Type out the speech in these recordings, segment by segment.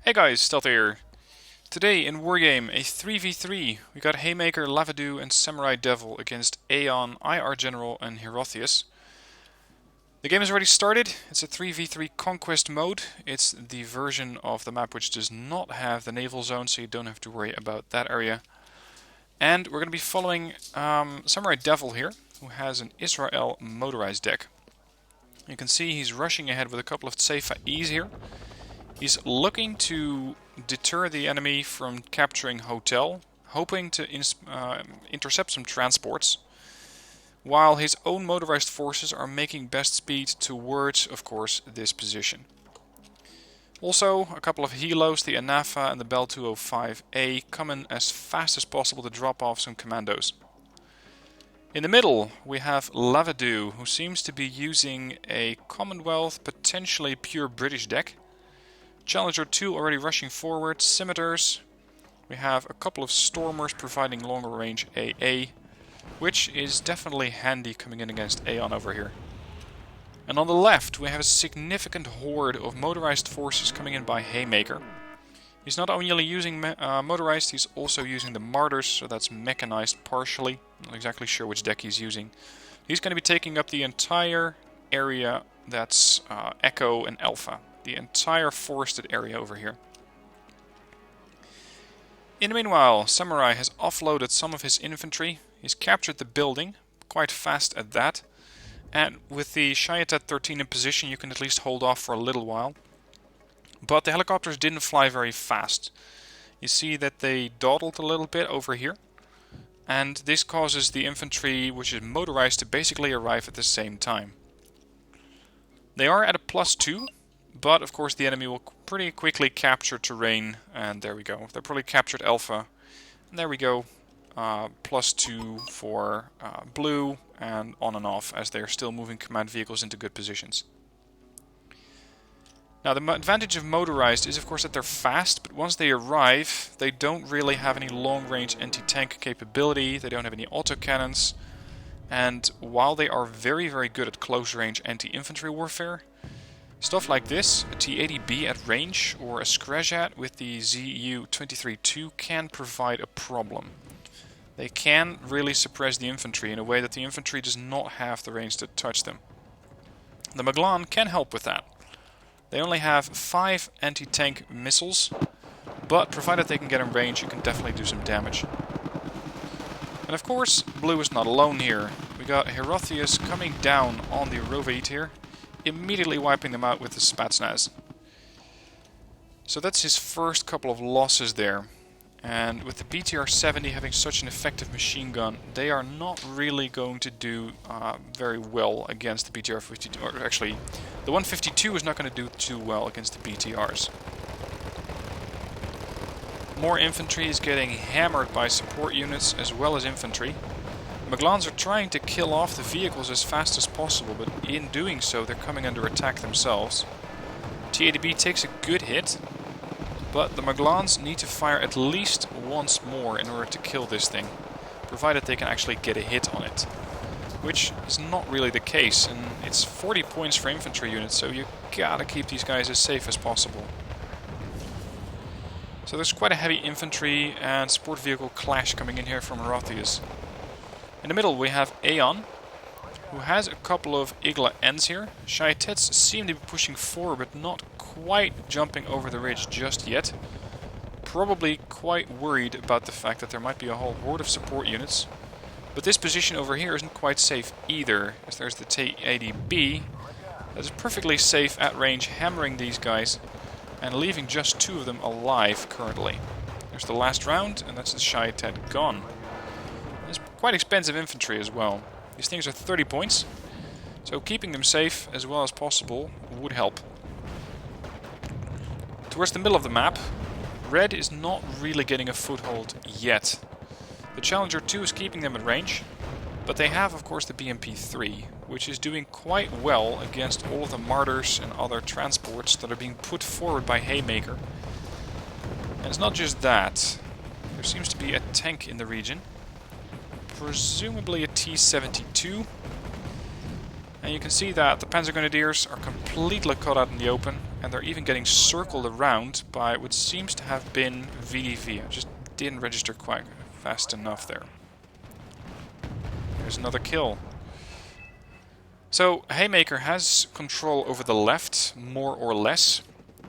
Hey guys, Stealth here. Today in Wargame, a 3v3, we got Haymaker, Lavadu and SamuraiDevil against Aeon, IR General and Herotheus. The game has already started. It's a 3v3 conquest mode. It's the version of the map which does not have the naval zone, so you don't have to worry about that area. And we're going to be following SamuraiDevil here, who has an Israel motorized deck. You can see he's rushing ahead with a couple of Decisive here. He's looking to deter the enemy from capturing Hotel, hoping to intercept some transports, while his own motorized forces are making best speed towards, of course, this position. Also, a couple of helos, the Anafa and the Bell 205A, come in as fast as possible to drop off some commandos. In the middle, we have Lavadu, who seems to be using a Commonwealth, potentially pure British deck. Challenger 2 already rushing forward, scimitars. We have a couple of stormers providing longer range AA, which is definitely handy coming in against Aeon over here. And on the left we have a significant horde of motorized forces coming in by Haymaker. He's not only using motorized, he's also using the martyrs, so that's mechanized partially. Not exactly sure which deck he's using. He's going to be taking up the entire area that's Echo and Alpha. The entire forested area over here. In the meanwhile, Samurai has offloaded some of his infantry. He's captured the building, quite fast at that. And with the Shayatet 13 in position, you can at least hold off for a little while. But the helicopters didn't fly very fast. You see that they dawdled a little bit over here. And this causes the infantry, which is motorized, to basically arrive at the same time. They are at a +2. But, of course, the enemy will pretty quickly capture terrain, and there we go. They probably captured Alpha, and there we go. +2 for blue, and on and off, as they're still moving command vehicles into good positions. Now, the advantage of motorized is, of course, that they're fast, but once they arrive, they don't really have any long-range anti-tank capability, they don't have any autocannons, and while they are very, very good at close-range anti-infantry warfare, stuff like this, a T-80B at range or a Skrejat with the ZU-23-2 can provide a problem. They can really suppress the infantry in a way that the infantry does not have the range to touch them. The Maglan can help with that. They only have 5 anti-tank missiles, but provided they can get in range, you can definitely do some damage. And of course, blue is not alone here. We got Herotheus coming down on the Roveit here, immediately wiping them out with the Spetsnaz. So that's his first couple of losses there. And with the BTR-70 having such an effective machine gun, they are not really going to do very well against the BTR-52. Or actually, the 152 is not going to do too well against the BTRs. More infantry is getting hammered by support units as well as infantry. Maglans are trying to kill off the vehicles as fast as possible, but in doing so they're coming under attack themselves. T-80B takes a good hit, but the Maglans need to fire at least once more in order to kill this thing, provided they can actually get a hit on it. Which is not really the case, and it's 40 points for infantry units, so you gotta keep these guys as safe as possible. So there's quite a heavy infantry and support vehicle clash coming in here from Herotheus. In the middle we have Aeon, who has a couple of Igla Ns here. Shayatets seem to be pushing forward, but not quite jumping over the ridge just yet. Probably quite worried about the fact that there might be a whole horde of support units. But this position over here isn't quite safe either, as there's the T-80B that is perfectly safe at range, hammering these guys, and leaving just 2 of them alive currently. There's the last round, and that's the Shayatet gone. It's quite expensive infantry as well. These things are 30 points, so keeping them safe as well as possible would help. Towards the middle of the map, red is not really getting a foothold yet. The Challenger 2 is keeping them at range, but they have of course the BMP-3, which is doing quite well against all of the martyrs and other transports that are being put forward by Haymaker. And it's not just that. There seems to be a tank in the region. Presumably a T-72. And you can see that the Panzer Grenadiers are completely caught out in the open, and they're even getting circled around by what seems to have been VDV. I just didn't register quite fast enough there. There's another kill. So Haymaker has control over the left, more or less.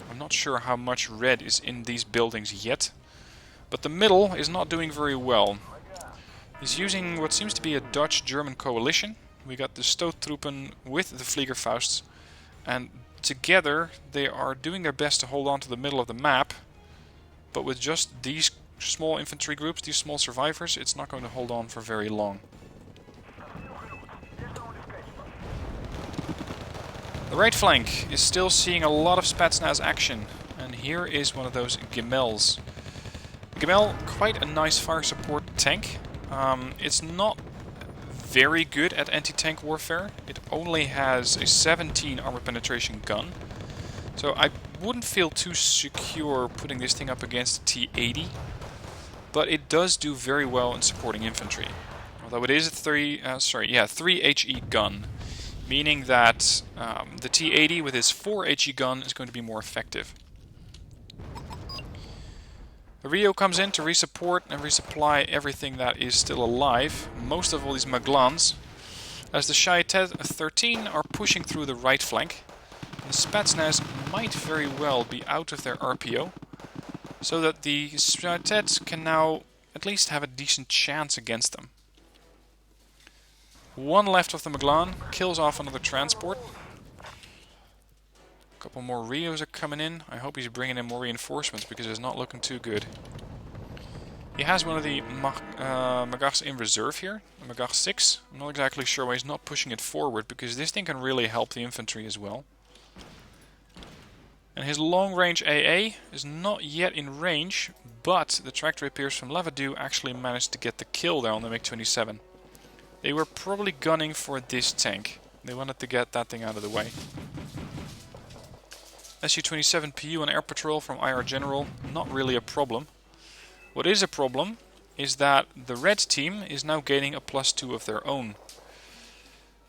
I'm not sure how much red is in these buildings yet, but the middle is not doing very well. He's using what seems to be a Dutch-German coalition. We got the Stoottruppen with the Fliegerfausts, and together they are doing their best to hold on to the middle of the map, but with just these small infantry groups, these small survivors, it's not going to hold on for very long. The right flank is still seeing a lot of Spetsnaz action, and here is one of those Gemels. Gemel, quite a nice fire support tank. It's not very good at anti-tank warfare. It only has a 17 armor penetration gun. So I wouldn't feel too secure putting this thing up against a T-80. But it does do very well in supporting infantry. Although it is a 3 HE gun. Meaning that the T-80 with its 4 HE gun is going to be more effective. The Rio comes in to resupport and resupply everything that is still alive, most of all these Maglans, as the Shayetet 13 are pushing through the right flank. The Spetsnaz might very well be out of their RPO, so that the Shayetet can now at least have a decent chance against them. One left of the Maglan, kills off another transport. A couple more Rios are coming in. I hope he's bringing in more reinforcements because it's not looking too good. He has one of the Magars in reserve here, Magar 6. I'm not exactly sure why he's not pushing it forward because this thing can really help the infantry as well. And his long-range AA is not yet in range, but the tractor repairs from Lavadu actually managed to get the kill there on the MiG-27. They were probably gunning for this tank. They wanted to get that thing out of the way. Su-27 PU on air patrol from IR General, not really a problem. What is a problem is that the red team is now gaining a +2 of their own.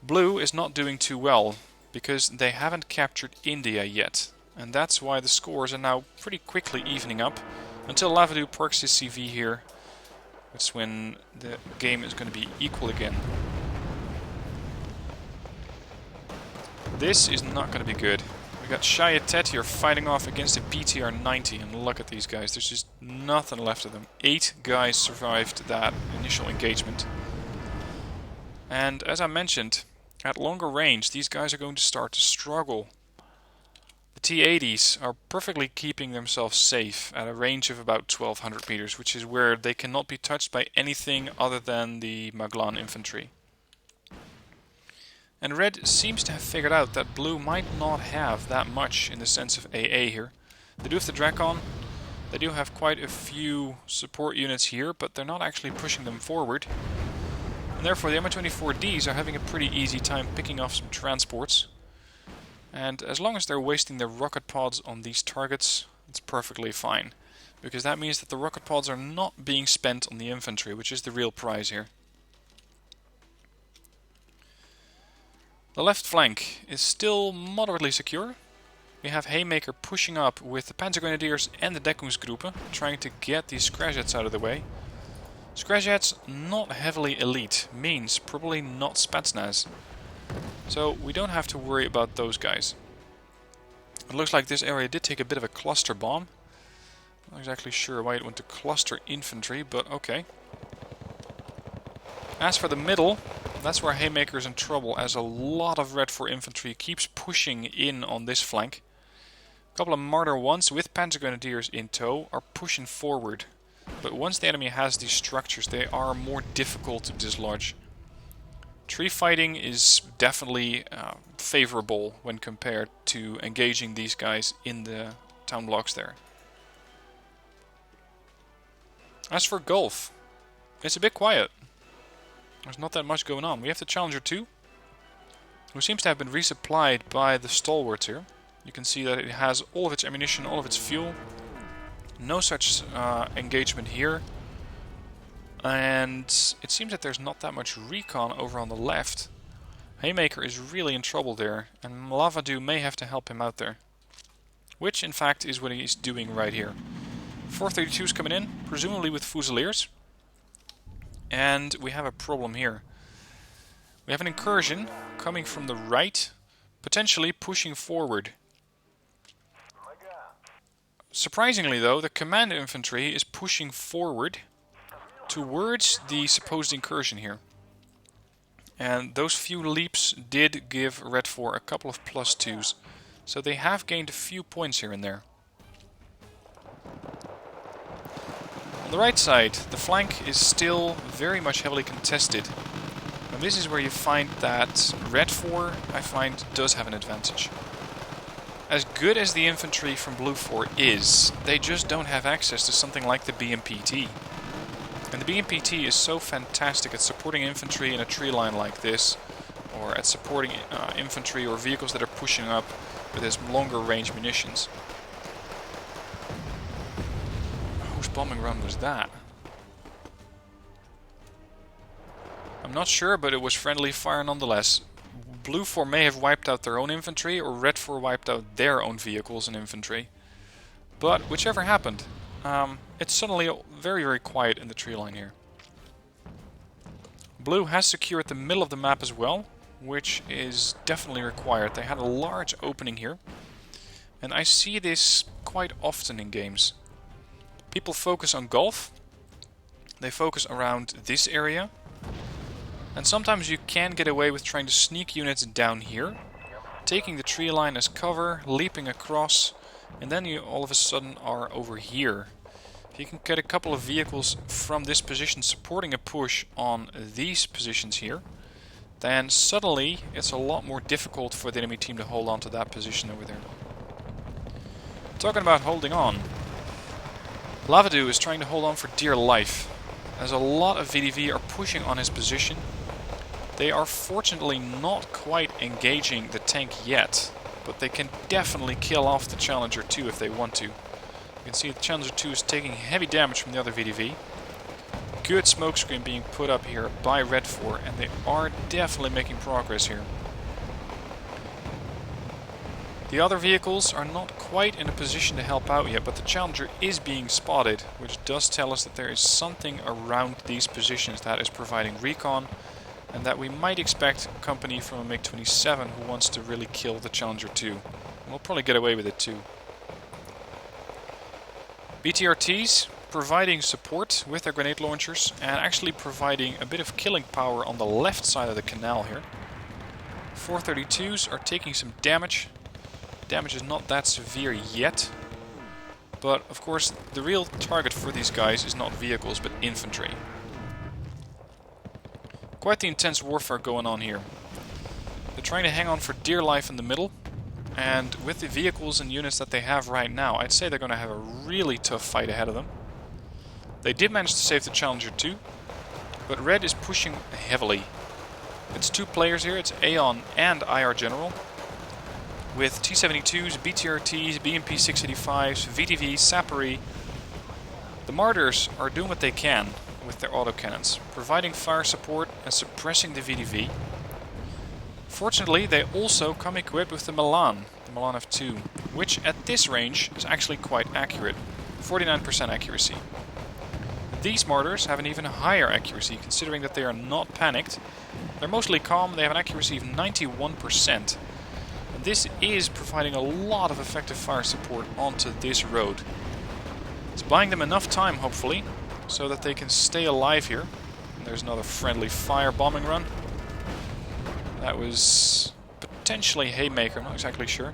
Blue is not doing too well because they haven't captured India yet. And that's why the scores are now pretty quickly evening up until Lavadu perks his CV here. That's when the game is going to be equal again. This is not going to be good. We got Shayetet here fighting off against a BTR-90, and look at these guys. There's just nothing left of them. 8 guys survived that initial engagement. And as I mentioned, at longer range, these guys are going to start to struggle. The T-80s are perfectly keeping themselves safe at a range of about 1200 meters, which is where they cannot be touched by anything other than the Maglan infantry. And red seems to have figured out that blue might not have that much in the sense of AA here. They do have the Drakon, they do have quite a few support units here, but they're not actually pushing them forward. And therefore the Mi-24Ds are having a pretty easy time picking off some transports. And as long as they're wasting their rocket pods on these targets, it's perfectly fine. Because that means that the rocket pods are not being spent on the infantry, which is the real prize here. The left flank is still moderately secure. We have Haymaker pushing up with the Panzer Grenadiers and the Deckungsgruppe, trying to get these Scrajets out of the way. Scrajets, not heavily elite, means probably not Spetsnaz. So we don't have to worry about those guys. It looks like this area did take a bit of a cluster bomb. Not exactly sure why it went to cluster infantry, but okay. As for the middle, that's where Haymaker's in trouble, as a lot of Red 4 infantry keeps pushing in on this flank. A couple of Marder 1s with Panzer Grenadiers in tow are pushing forward. But once the enemy has these structures, they are more difficult to dislodge. Tree fighting is definitely favorable when compared to engaging these guys in the town blocks there. As for Gulf, it's a bit quiet. There's not that much going on. We have the Challenger 2, who seems to have been resupplied by the Stalwarts here. You can see that it has all of its ammunition, all of its fuel. No such engagement here. And it seems that there's not that much recon over on the left. Haymaker is really in trouble there, and Lavadu may have to help him out there. Which, in fact, is what he's doing right here. 432's coming in, presumably with Fusiliers. And we have a problem here. We have an incursion coming from the right, potentially pushing forward. Surprisingly though, the command infantry is pushing forward towards the supposed incursion here. And those few leaps did give Red 4 a couple of +2s. So they have gained a few points here and there. On the right side, the flank is still very much heavily contested. And this is where you find that Red 4, I find, does have an advantage. As good as the infantry from Blue 4 is, they just don't have access to something like the BMPT. And the BMPT is so fantastic at supporting infantry in a tree line like this, or at supporting infantry or vehicles that are pushing up with his longer range munitions. Whose bombing run was that? I'm not sure, but it was friendly fire nonetheless. Blue 4 may have wiped out their own infantry, or Red 4 wiped out their own vehicles and infantry. But whichever happened, it's suddenly very, very quiet in the tree line here. Blue has secured the middle of the map as well, which is definitely required. They had a large opening here, and I see this quite often in games. People focus on Gulf, they focus around this area, and sometimes you can get away with trying to sneak units down here, taking the tree line as cover, leaping across, and then you all of a sudden are over here. If you can get a couple of vehicles from this position supporting a push on these positions here, then suddenly it's a lot more difficult for the enemy team to hold on to that position over there. Talking about holding on, Lavadu is trying to hold on for dear life, as a lot of VDV are pushing on his position. They are fortunately not quite engaging the tank yet, but they can definitely kill off the Challenger 2 if they want to. You can see the Challenger 2 is taking heavy damage from the other VDV. Good smokescreen being put up here by Red 4, and they are definitely making progress here. The other vehicles are not quite in a position to help out yet, but the Challenger is being spotted, which does tell us that there is something around these positions that is providing recon, and that we might expect company from a MiG-27 who wants to really kill the Challenger 2. And we'll probably get away with it too. BTRTs providing support with their grenade launchers and actually providing a bit of killing power on the left side of the canal here. 432s are taking some damage. Damage is not that severe yet, but of course the real target for these guys is not vehicles but infantry. Quite the intense warfare going on here. They're trying to hang on for dear life in the middle, and with the vehicles and units that they have right now, I'd say they're going to have a really tough fight ahead of them. They did manage to save the Challenger 2, but Red is pushing heavily. It's two players here, it's Aeon and IR General, with T-72s, BTRTs, BMP-685s, VTVs, Sapori. The Martyrs are doing what they can with their autocannons, providing fire support and suppressing the VDV. Fortunately, they also come equipped with the Milan F2, which at this range is actually quite accurate, 49% accuracy. These Martyrs have an even higher accuracy, considering that they are not panicked. They're mostly calm, they have an accuracy of 91%. This is providing a lot of effective fire support onto this road. It's buying them enough time, hopefully, so that they can stay alive here. And there's another friendly fire bombing run. That was potentially Haymaker, I'm not exactly sure.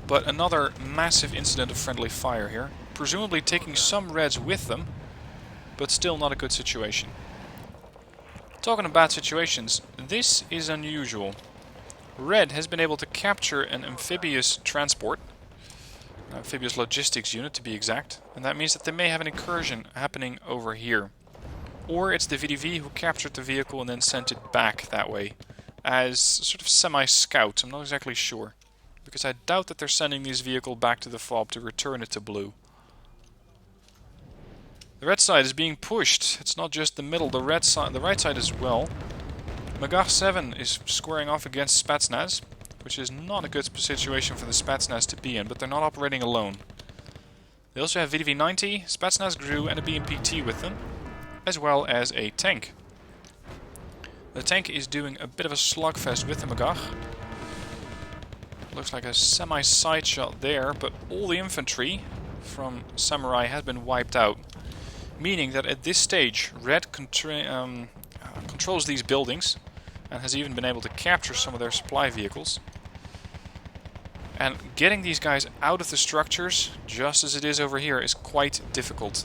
But another massive incident of friendly fire here. Presumably taking some Reds with them, but still not a good situation. Talking of bad situations, this is unusual. Red has been able to capture an amphibious transport, an amphibious logistics unit to be exact, and that means that they may have an incursion happening over here. Or it's the VDV who captured the vehicle and then sent it back that way, as sort of semi-scout, I'm not exactly sure. Because I doubt that they're sending this vehicle back to the FOB to return it to Blue. The red side is being pushed, it's not just the middle, the right side as well. Magach 7 is squaring off against Spetsnaz, which is not a good situation for the Spetsnaz to be in, but they're not operating alone. They also have VDV-90, Spetsnaz GRU and a BMP-T with them, as well as a tank. The tank is doing a bit of a slugfest with the Magach. Looks like a semi-side shot there, but all the infantry from Samurai has been wiped out. Meaning that at this stage, Red controls these buildings and has even been able to capture some of their supply vehicles. And getting these guys out of the structures, just as it is over here, is quite difficult.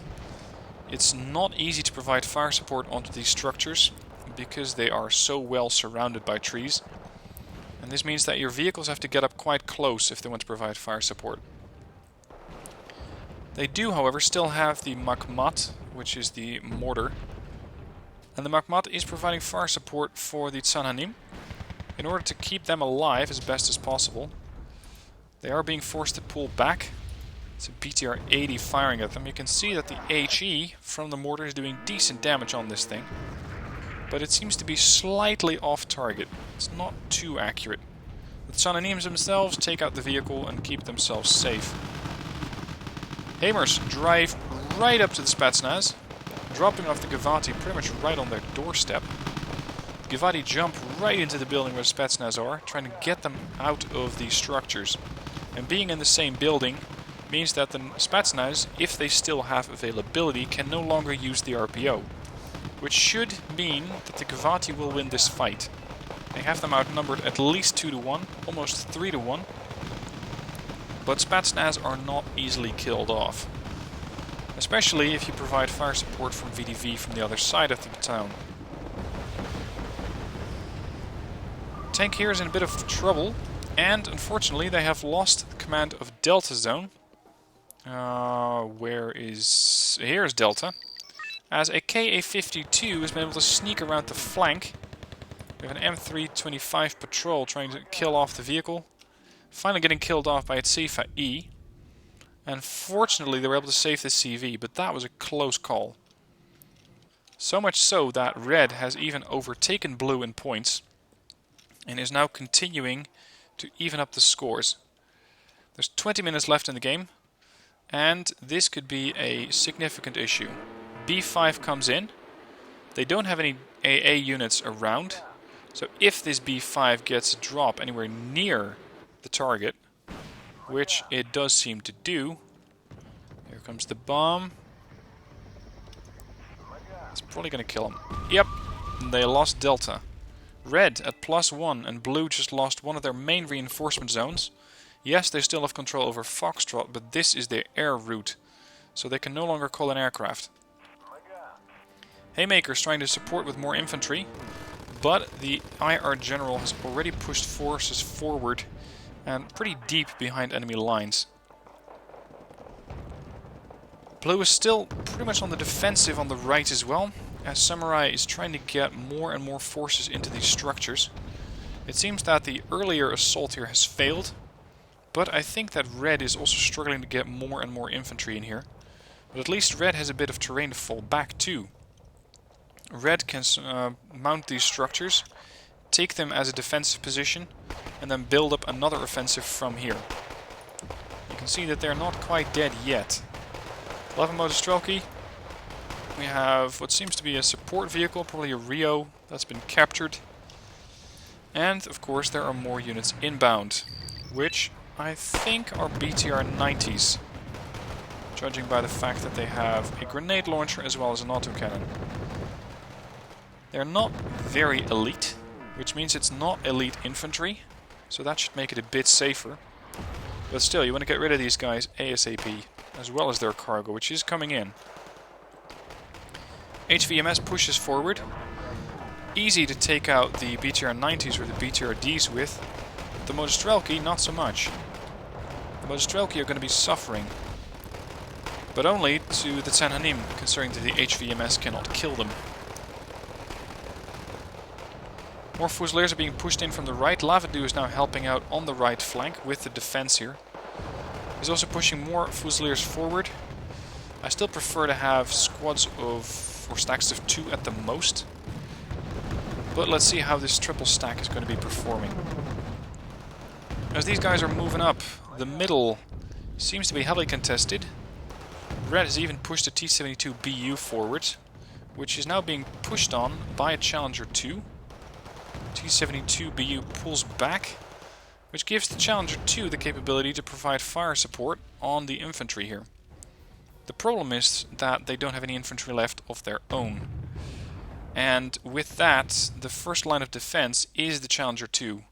It's not easy to provide fire support onto these structures because they are so well surrounded by trees. And this means that your vehicles have to get up quite close if they want to provide fire support. They do, however, still have the Makmat, which is the mortar. And the Makmat is providing fire support for the Tsanhanim in order to keep them alive as best as possible. They are being forced to pull back. It's a BTR-80 firing at them. You can see that the HE from the mortar is doing decent damage on this thing. But it seems to be slightly off target. It's not too accurate. The Tsanhanims themselves take out the vehicle and keep themselves safe. Hamers drive right up to the Spetsnaz, dropping off the Gavati pretty much right on their doorstep. The Gavati jump right into the building where the Spetsnaz are, trying to get them out of these structures. And being in the same building means that the Spetsnaz, if they still have availability, can no longer use the RPO. Which should mean that the Gavati will win this fight. They have them outnumbered at least 2-1, almost 3-1. But Spetsnaz are not easily killed off. Especially if you provide fire support from VDV from the other side of the town. Tank here is in a bit of trouble, and unfortunately they have lost the command of Delta Zone. Here's Delta. As a KA-52 has been able to sneak around the flank. We have an M325 patrol trying to kill off the vehicle. Finally getting killed off by its Sifa E. And fortunately they were able to save the CV, but that was a close call. So much so that Red has even overtaken Blue in points and is now continuing to even up the scores. There's 20 minutes left in the game, and this could be a significant issue. B5 comes in. They don't have any AA units around, so if this B5 gets a drop anywhere near the target, which it does seem to do, here comes the bomb. It's probably going to kill him. Yep, they lost Delta. Red at +1 and Blue just lost one of their main reinforcement zones. Yes, they still have control over Foxtrot, but this is their air route, so they can no longer call an aircraft. Haymaker's trying to support with more infantry, but the IR General has already pushed forces forward and pretty deep behind enemy lines. Blue is still pretty much on the defensive on the right as well, as Samurai is trying to get more and more forces into these structures. It seems that the earlier assault here has failed, but I think that Red is also struggling to get more and more infantry in here. But at least Red has a bit of terrain to fall back to. Red can mount these structures, take them as a defensive position, and then build up another offensive from here. You can see that they're not quite dead yet. 11 Motostrelki. We have what seems to be a support vehicle, probably a Rio, that's been captured. And, of course, there are more units inbound, which I think are BTR-90s, judging by the fact that they have a grenade launcher as well as an autocannon. They're not very elite, which means it's not elite infantry, so that should make it a bit safer. But still, you want to get rid of these guys ASAP, as well as their cargo, which is coming in. HVMS pushes forward. Easy to take out the BTR-90s or the BTR-Ds with. The Motostrelki, not so much. The Motostrelki are going to be suffering. But only to the Tsanhanim, considering that the HVMS cannot kill them. More Fusiliers are being pushed in from the right. Lavadu is now helping out on the right flank with the defense here. He's also pushing more Fusiliers forward. I still prefer to have squads of, or stacks of 2 at the most. But let's see how this triple stack is going to be performing. As these guys are moving up, the middle seems to be heavily contested. Red has even pushed the T-72BU forward, which is now being pushed on by a Challenger 2. T-72BU pulls back, which gives the Challenger 2 the capability to provide fire support on the infantry here. The problem is that they don't have any infantry left of their own. And with that, the first line of defense is the Challenger 2.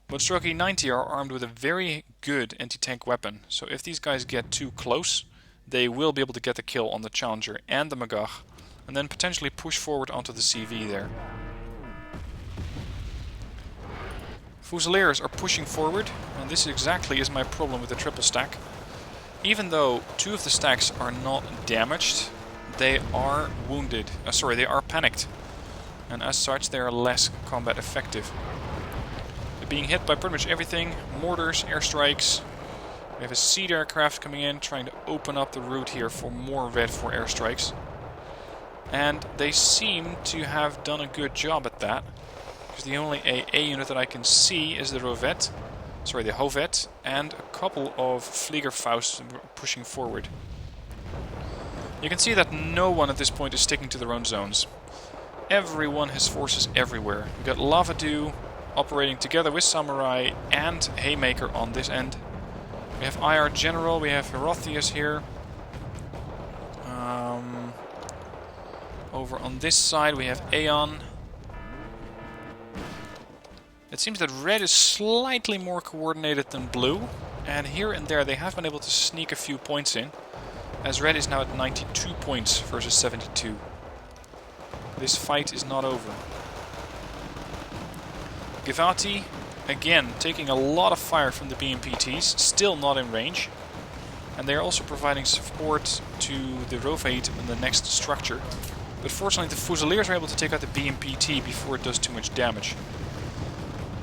But Stroke 90 are armed with a very good anti-tank weapon, so if these guys get too close, they will be able to get the kill on the Challenger and the Magach, and then potentially push forward onto the CV there. Fusiliers are pushing forward, and this exactly is my problem with the triple stack. Even though two of the stacks are not damaged, they are wounded. They are panicked. And as such, they are less combat effective. They're being hit by pretty much everything. Mortars, airstrikes. We have a seed aircraft coming in, trying to open up the route here for more Red 4 airstrikes. And they seem to have done a good job at that. Because the only AA unit that I can see is the Hovette, and a couple of Fliegerfausts pushing forward. You can see that no one at this point is sticking to their own zones. Everyone has forces everywhere. We've got Lavadu operating together with Samurai and Haymaker on this end. We have IR General, we have Herothius here. Over on this side we have Aeon. It seems that Red is slightly more coordinated than Blue, and here and there they have been able to sneak a few points in, as Red is now at 92 points versus 72. This fight is not over. Givati, again, taking a lot of fire from the BMPTs, still not in range, and they are also providing support to the Rovate in the next structure, but fortunately the Fusiliers are able to take out the BMPT before it does too much damage.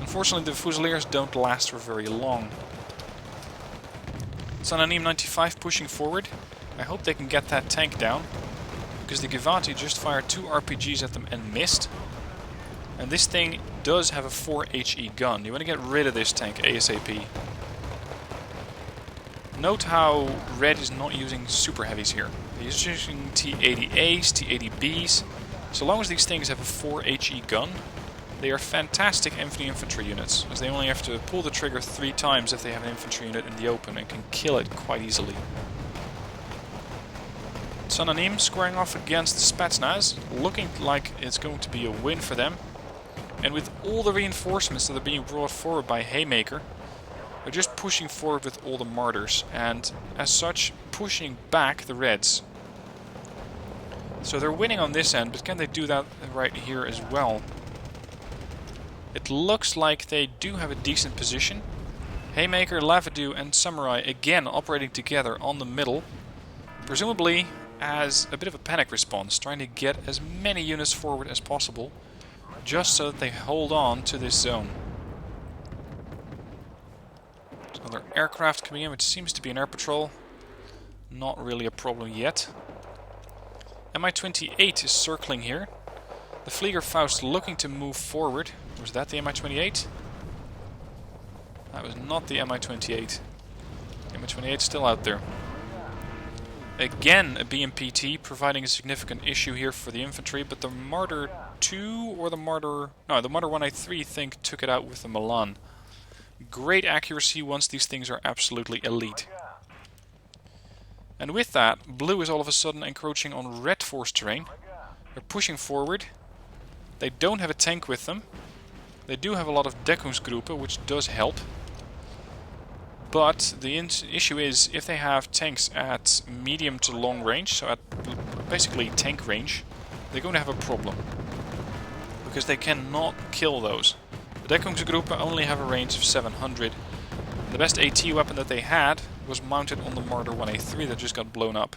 Unfortunately, the Fusiliers don't last for very long. Sananim 95 pushing forward. I hope they can get that tank down, because the Givati just fired 2 RPGs at them and missed. And this thing does have a 4 HE gun. You want to get rid of this tank ASAP. Note how Red is not using super heavies here. He's using T-80As, T-80Bs. So long as these things have a 4 HE gun, they are fantastic infantry units, as they only have to pull the trigger 3 times if they have an infantry unit in the open and can kill it quite easily. Sananim squaring off against the Spetsnaz, looking like it's going to be a win for them. And with all the reinforcements that are being brought forward by Haymaker, they're just pushing forward with all the martyrs, and as such pushing back the Reds. So they're winning on this end, but can they do that right here as well? It looks like they do have a decent position. Haymaker, Lavadu and Samurai again operating together on the middle, presumably as a bit of a panic response, trying to get as many units forward as possible, just so that they hold on to this zone. There's another aircraft coming in, which seems to be an air patrol. Not really a problem yet. Mi-28 is circling here. The Fliegerfaust looking to move forward. Was that the Mi-28? That was not the Mi-28. The Mi-28 is still out there. Again, a BMPT providing a significant issue here for the infantry, but the Martyr 2 or the Martyr... No, the Martyr 183 think took it out with the Milan. Great accuracy once these things are absolutely elite. And with that, Blue is all of a sudden encroaching on Red Force terrain. They're pushing forward. They don't have a tank with them. They do have a lot of Deckungsgruppe, which does help. But the issue is, if they have tanks at medium to long range, so at basically tank range, they're going to have a problem. Because they cannot kill those. The Deckungsgruppe only have a range of 700. The best AT weapon that they had was mounted on the Martyr 183 that just got blown up.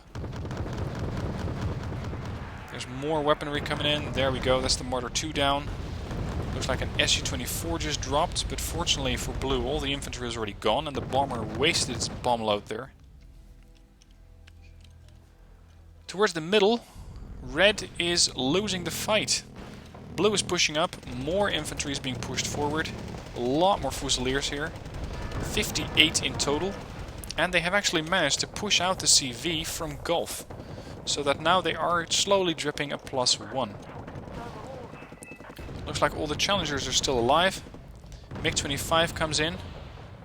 There's more weaponry coming in. There we go, that's the Martyr 2 down. Looks like an Su-24 just dropped, but fortunately for Blue, all the infantry is already gone and the bomber wasted its bomb load there. Towards the middle, Red is losing the fight. Blue is pushing up, more infantry is being pushed forward, a lot more Fusiliers here, 58 in total, and they have actually managed to push out the CV from Gulf, so that now they are slowly dripping a +1. Looks like all the challengers are still alive. MiG-25 comes in,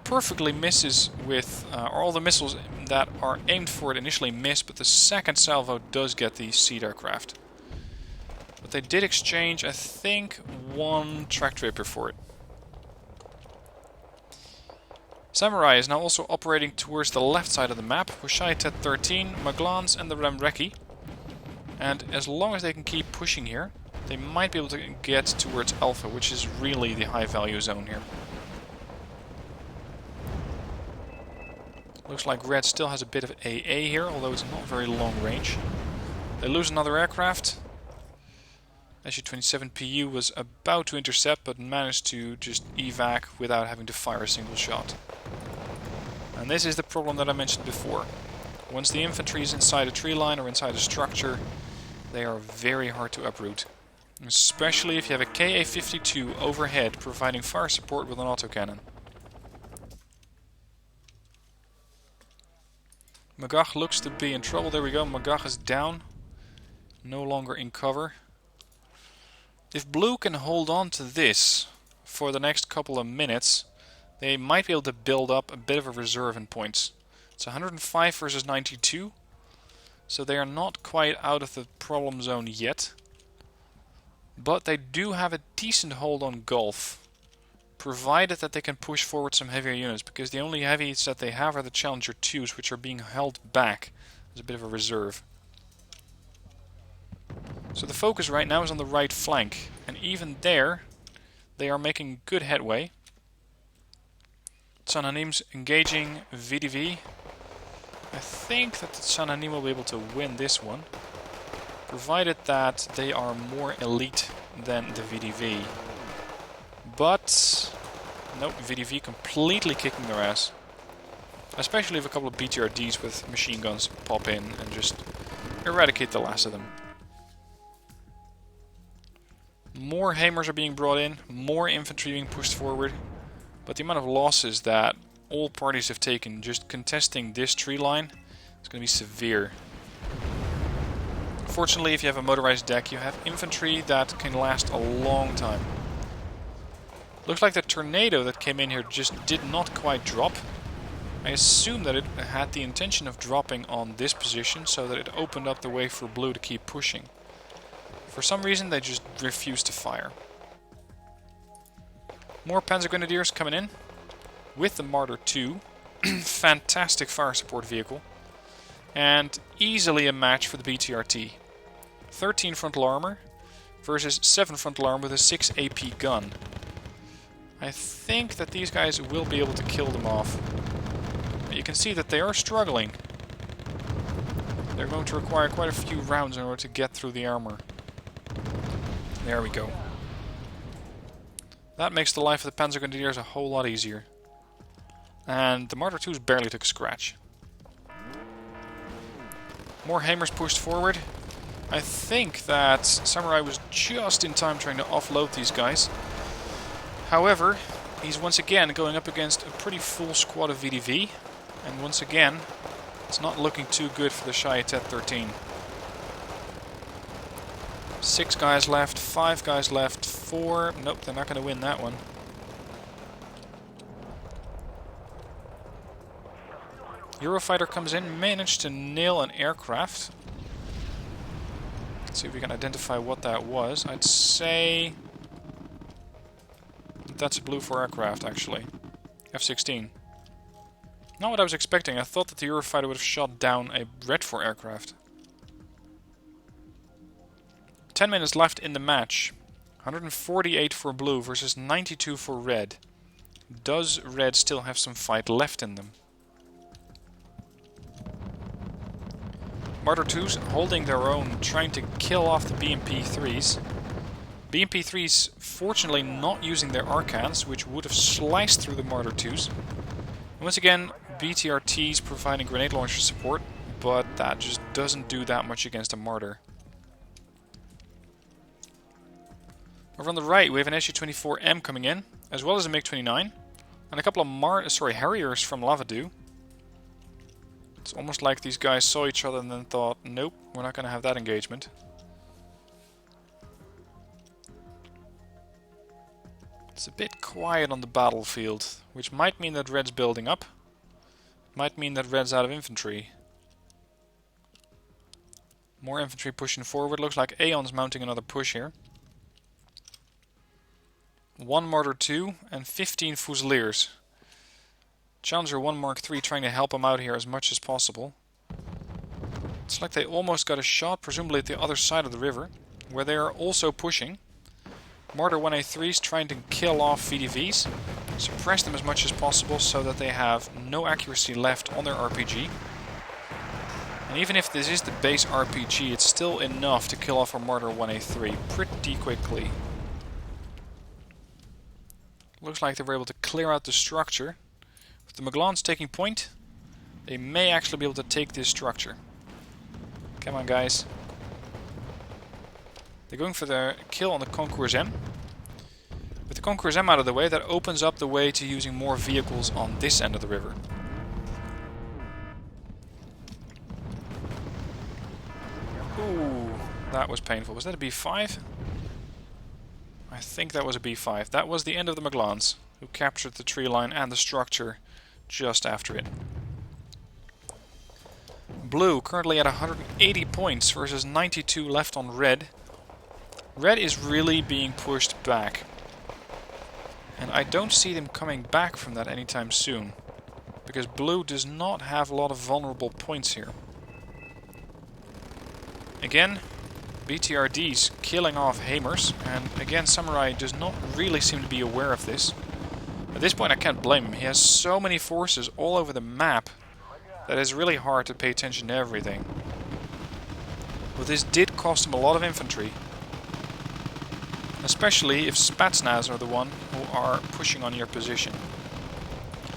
perfectly misses with, all the missiles that are aimed for it initially miss, but the second salvo does get the Seed aircraft. But they did exchange, I think, 1 track draper for it. Samurai is now also operating towards the left side of the map with Shaitet 13, Maglans and the Remreki. And as long as they can keep pushing here, they might be able to get towards Alpha, which is really the high value zone here. Looks like Red still has a bit of AA here, although it's not very long range. They lose another aircraft. Su-27 PU was about to intercept, but managed to just evac without having to fire a single shot. And this is the problem that I mentioned before. Once the infantry is inside a tree line or inside a structure, they are very hard to uproot. Especially if you have a KA-52 overhead providing fire support with an autocannon. Magach looks to be in trouble. There we go, Magach is down. No longer in cover. If Blue can hold on to this for the next couple of minutes, they might be able to build up a bit of a reserve in points. It's 105 versus 92, so they are not quite out of the problem zone yet. But they do have a decent hold on Gulf, provided that they can push forward some heavier units, because the only heavies that they have are the Challenger 2s, which are being held back as a bit of a reserve. So the focus right now is on the right flank, and even there they are making good headway. Sanhanim's engaging VDV. I think that the Sanhanim will be able to win this one, provided that they are more elite than the VDV. But nope, VDV completely kicking their ass. Especially if a couple of BTRDs with machine guns pop in and just eradicate the last of them. More Hamers are being brought in, more infantry being pushed forward, but the amount of losses that all parties have taken just contesting this tree line is going to be severe. Fortunately, if you have a motorized deck, you have infantry that can last a long time. Looks like the tornado that came in here just did not quite drop. I assume that it had the intention of dropping on this position so that it opened up the way for Blue to keep pushing. For some reason they just refused to fire. More Panzer Grenadiers coming in with the Marder 2. Fantastic fire support vehicle. And easily a match for the BTRT. 13 frontal armor versus 7 frontal armor with a 6 AP gun. I think that these guys will be able to kill them off. But you can see that they are struggling. They're going to require quite a few rounds in order to get through the armor. There we go. That makes the life of the Panzer Grenadiers a whole lot easier. And the Marder 2s barely took a scratch. More Hamers pushed forward. I think that Samurai was just in time trying to offload these guys. However, he's once again going up against a pretty full squad of VDV. And once again, it's not looking too good for the Shaitet 13. 6 guys left, 5 guys left, 4... Nope, they're not going to win that one. Eurofighter comes in, managed to nail an aircraft. Let's see if we can identify what that was. I'd say... that's a Blue 4 aircraft, actually. F-16. Not what I was expecting. I thought that the Eurofighter would have shot down a Red 4 aircraft. 10 minutes left in the match. 148 for Blue versus 92 for Red. Does Red still have some fight left in them? Marder 2s holding their own, trying to kill off the BMP-3s. BMP-3s fortunately not using their Arcans, which would have sliced through the Marder 2s. And once again, BTRTs providing grenade launcher support, but that just doesn't do that much against a Marder. Over on the right, we have an SU-24M coming in, as well as a MiG-29, and a couple of Harriers from Lavadu. It's almost like these guys saw each other and then thought, nope, we're not going to have that engagement. It's a bit quiet on the battlefield, which might mean that Red's building up. Might mean that Red's out of infantry. More infantry pushing forward. Looks like Aeon's mounting another push here. 1 Marder 2 and 15 Fusiliers. Challenger 1 Mark 3 trying to help him out here as much as possible. It's like they almost got a shot, presumably at the other side of the river, where they are also pushing. Marder 1A3s trying to kill off VDVs, suppress them as much as possible so that they have no accuracy left on their RPG. And even if this is the base RPG, it's still enough to kill off a Marder 1A3 pretty quickly. Looks like they were able to clear out the structure. With the Maglans taking point, they may actually be able to take this structure. Come on, guys. They're going for the kill on the Concours M. With the Concours M out of the way, that opens up the way to using more vehicles on this end of the river. Ooh, that was painful. Was that a B5? I think that was a B5. That was the end of the Maglans, who captured the tree line and the structure just after it. Blue currently at 180 points versus 92 left on red. Red is really being pushed back. And I don't see them coming back from that anytime soon. Because blue does not have a lot of vulnerable points here. Again, BTRDs killing off Hamers. And again, Samurai does not really seem to be aware of this. At this point I can't blame him. He has so many forces all over the map that it's really hard to pay attention to everything. But this did cost him a lot of infantry. Especially if Spetsnaz are the one who are pushing on your position.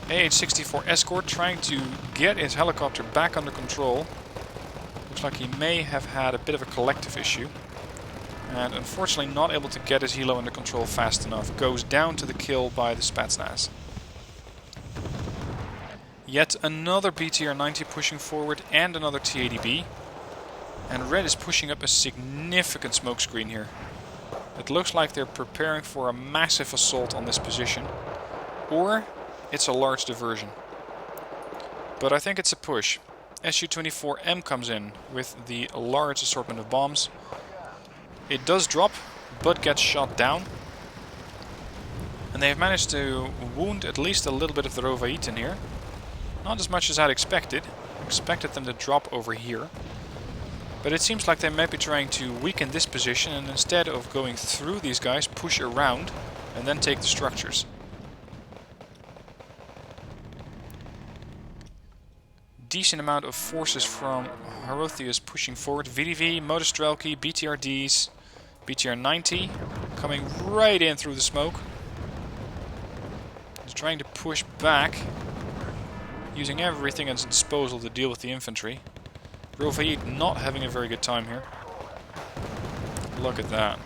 AH-64 Escort trying to get his helicopter back under control. Looks like he may have had a bit of a collective issue. And unfortunately not able to get his helo under control fast enough. Goes down to the kill by the Spetsnaz. Yet another BTR-90 pushing forward and another T-80B. And red is pushing up a significant smokescreen here. It looks like they're preparing for a massive assault on this position. Or it's a large diversion. But I think it's a push. SU-24M comes in with the large assortment of bombs. It does drop, but gets shot down. And they've managed to wound at least a little bit of the Rovait in here. Not as much as I'd expected. I expected them to drop over here. But it seems like they might be trying to weaken this position and instead of going through these guys, push around and then take the structures. Decent amount of forces from Horotheus pushing forward. VDV, Motostrelki, BTRDs, BTR-90 coming right in through the smoke. He's trying to push back, using everything at his disposal to deal with the infantry. Rovait not having a very good time here. Look at that.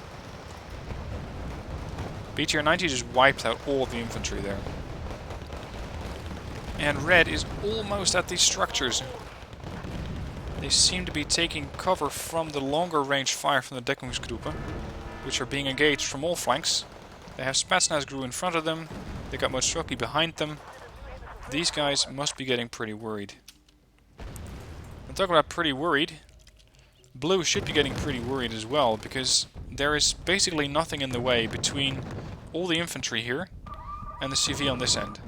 BTR-90 just wiped out all of the infantry there. And red is almost at these structures. They seem to be taking cover from the longer range fire from the Deckungsgruppe, which are being engaged from all flanks. They have Spetsnaz in front of them. They got Motostrelki behind them. These guys must be getting pretty worried. I'm talking about pretty worried. Blue should be getting pretty worried as well, because there is basically nothing in the way between all the infantry here and the CV on this end.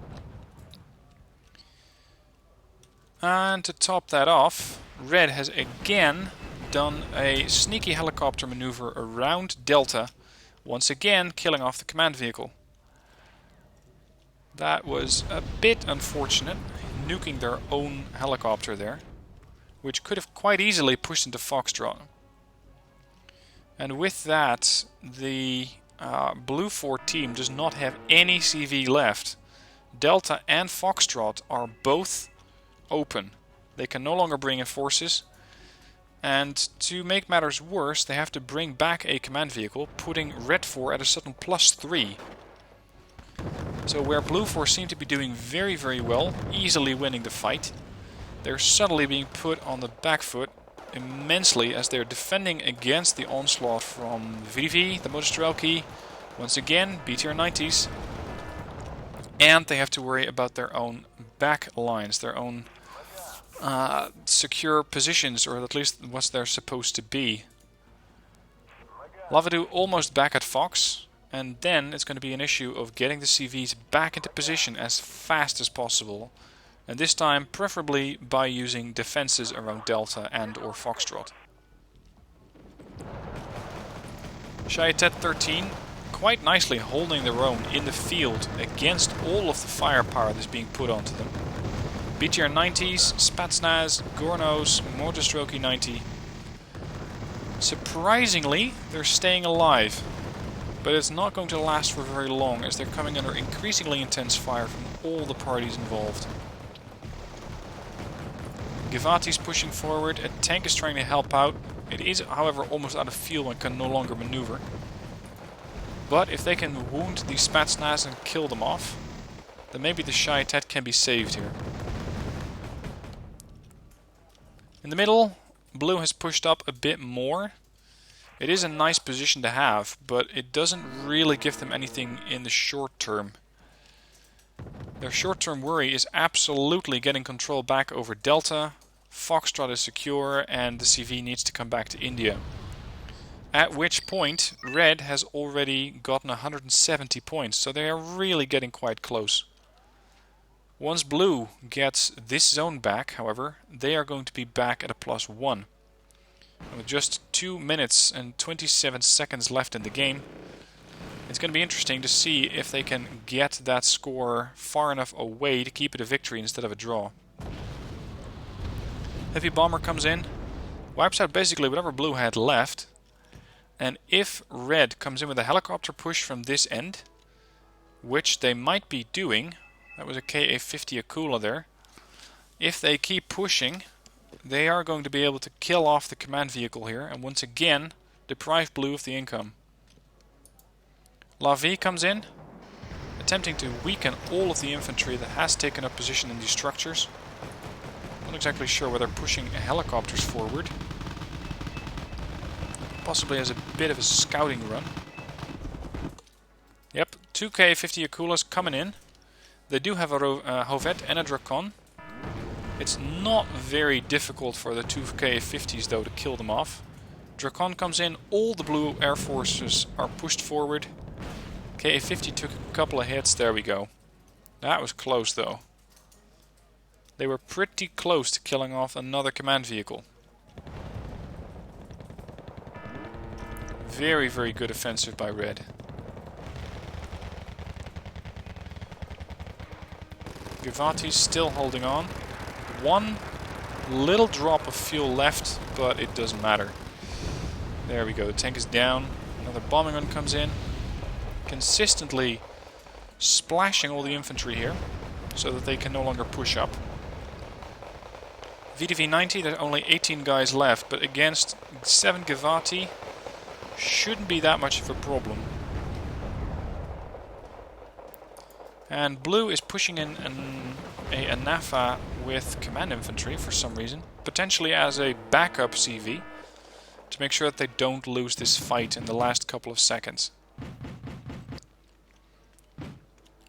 And to top that off, red has again done a sneaky helicopter maneuver around Delta, once again killing off the command vehicle. That was a bit unfortunate, nuking their own helicopter there, which could have quite easily pushed into Foxtrot. And with that, the Blue 4 team does not have any CV left. Delta and Foxtrot are both open. They can no longer bring in forces. And to make matters worse, they have to bring back a command vehicle, putting Red 4 at a sudden +3. So where Blue 4 seem to be doing very, very well, easily winning the fight, they're suddenly being put on the back foot immensely as they're defending against the onslaught from VDV, the Motostrelki, once again, BTR 90s, and they have to worry about their own back lines, their own secure positions, or at least what they're supposed to be. Lavadu almost back at Fox, and then it's going to be an issue of getting the CVs back into position as fast as possible, and this time preferably by using defenses around Delta and or Foxtrot. Shayatet 13 quite nicely holding their own in the field against all of the firepower that's being put onto them. BTR 90s, Spetsnaz, Gornos, Motostrelki 90. Surprisingly, they're staying alive, but it's not going to last for very long as they're coming under increasingly intense fire from all the parties involved. Givati's pushing forward, a tank is trying to help out. It is, however, almost out of fuel and can no longer maneuver. But if they can wound the Spetsnaz and kill them off, then maybe the Shayatet can be saved here. In the middle, Blue has pushed up a bit more. It is a nice position to have, but it doesn't really give them anything in the short term. Their short-term worry is absolutely getting control back over Delta, Foxtrot is secure, and the CV needs to come back to India. At which point, Red has already gotten 170 points, so they are really getting quite close. Once Blue gets this zone back, however, they are going to be back at a +1. And with just 2 minutes and 27 seconds left in the game, it's going to be interesting to see if they can get that score far enough away to keep it a victory instead of a draw. Heavy Bomber comes in, wipes out basically whatever Blue had left, and if Red comes in with a helicopter push from this end, which they might be doing, that was a KA-50 Akula there, if they keep pushing, they are going to be able to kill off the command vehicle here and once again deprive Blue of the income. La Vie comes in, attempting to weaken all of the infantry that has taken up position in these structures. Not exactly sure whether pushing helicopters forward. Possibly as a bit of a scouting run. Yep, 2 K-50 Akulas coming in. They do have a Hovet and a Drakon. It's not very difficult for the 2 K-50s though to kill them off. Drakon comes in, all the Blue Air Forces are pushed forward. Ka-50 took a couple of hits, there we go. That was close though. They were pretty close to killing off another command vehicle. Very, very good offensive by Red. Givati's still holding on. One little drop of fuel left, but it doesn't matter. There we go, the tank is down. Another bombing run comes in. Consistently splashing all the infantry here, so that they can no longer push up. VDV-90, there's only 18 guys left, but against 7 Givati, shouldn't be that much of a problem. And Blue is pushing in a Anafa with command infantry for some reason, potentially as a backup CV, to make sure that they don't lose this fight in the last couple of seconds.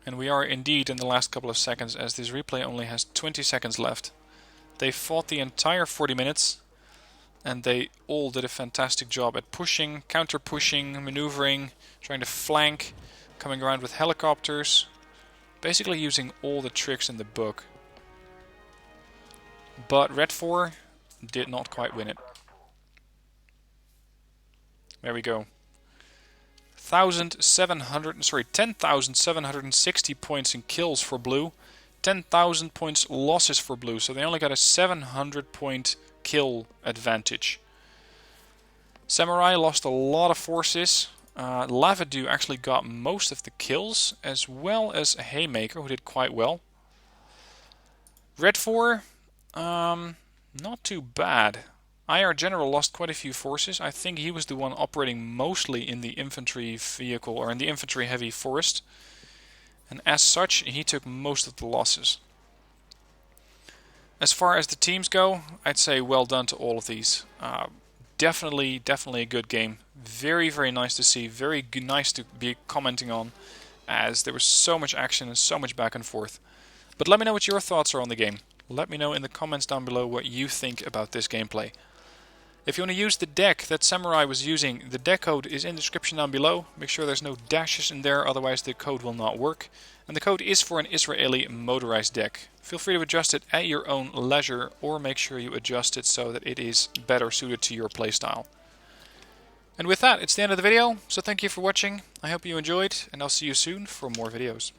And we are indeed in the last couple of seconds, as this replay only has 20 seconds left. They fought the entire 40 minutes, and they all did a fantastic job at pushing, counter-pushing, maneuvering, trying to flank, coming around with helicopters, basically using all the tricks in the book. But Red 4 did not quite win it. There we go. 10,760 points in kills for Blue, 10,000 points losses for Blue, so they only got a 700 point kill advantage. Samurai lost a lot of forces. Lavadu actually got most of the kills, as well as a Haymaker who did quite well. Red 4, not too bad. IR General lost quite a few forces. I think he was the one operating mostly in the infantry vehicle, or in the infantry heavy forest. And as such, he took most of the losses. As far as the teams go, I'd say well done to all of these. Definitely a good game. Very, very nice to see. Very nice to be commenting on, as there was so much action and so much back and forth. But let me know what your thoughts are on the game. Let me know in the comments down below what you think about this gameplay. If you want to use the deck that Samurai was using, the deck code is in the description down below. Make sure there's no dashes in there, otherwise the code will not work. And the code is for an Israeli motorized deck. Feel free to adjust it at your own leisure, or make sure you adjust it so that it is better suited to your playstyle. And with that, it's the end of the video, so thank you for watching. I hope you enjoyed, and I'll see you soon for more videos.